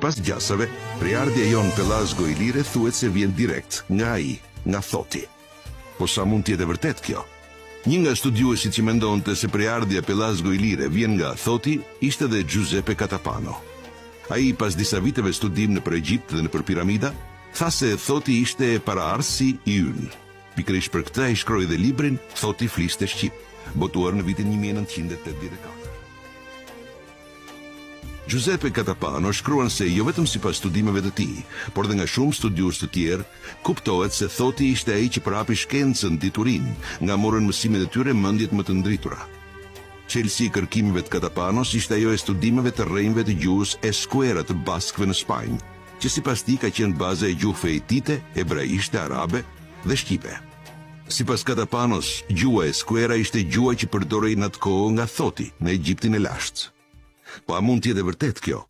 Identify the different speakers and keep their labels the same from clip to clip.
Speaker 1: Sipas gjasave, prejardhja jon Pelazgo Ilire thuhet se vjen direkt nga ai, nga thoti. Po sa mund t'jetë e vërtet kjo? Një nga studiuesit që mendonte se prejardhja Pelazgo Ilire vjen nga thoti ishte dhe Giuseppe Catapano. Ai pas disa viteve studim nëpër Egjipt dhe nëpër piramida, tha se thoti ishte paraardhësi i ynë. Pikërisht për këtë ai shkroi dhe librin Thoti fliste shqip, botuar në vitin 1984. Giuseppe Catapano shkruan se jo vetëm sipas studimeve të tij, por dhe nga shumë studiues të tjerë, kuptohet se thoti ishte ai që përhapi shkencën diturin, nga morën mësimet e tyre mendjet më të ndritura. Çelësi i kërkimeve të Catapanos ishte ajo e studimeve të rrejnëve të gjuhës eskuera të baskëve në Spanjë, që sipas tij ka qenë baza e gjuhëve hitite, hebraishte, arabe dhe shqipe. Sipas Catapanos, gjuha eskuera ishte gjuha që përdorej në atë kohë nga thoti në Egjiptin e lashtë. Po a mund t'jetë e vërtet kjo?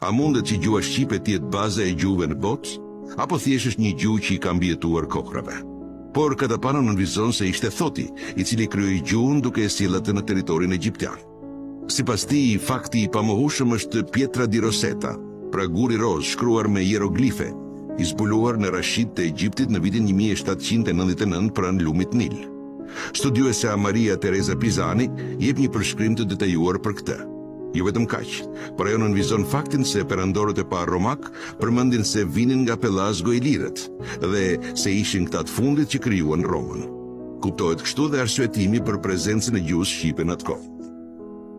Speaker 1: A mundet që gjuha shqipe t'jetë baza e gjuhëve në botë? Apo thjesht është një gjuhë që i ka mbijetuar kohërave? Por Catapano nënvizon se ishte thoti, i cili krijoi gjuhën duke e sjellë atë në territorin egjiptian. Sipas tij, fakti i pamohshëm është Pietra di Rosetta, pra guri roz shkruar me hieroglife, i zbuluar në Rashid të Egjiptit në vitin 1799 pranë lumit Nil. Studiuesja Maria Teresa Pisani jep një përshkrim të detajuar për këtë. Jo vetëm kaq, por ajo nënvizon faktin se perandorët e parë romak përmendin se vinin nga Pelazgo Ilirët dhe se ishin këta të fundit që krijuan Romën. Kuptohet kështu dhe arsyetimi për prezencën e gjuhës shqipe në atë kohë.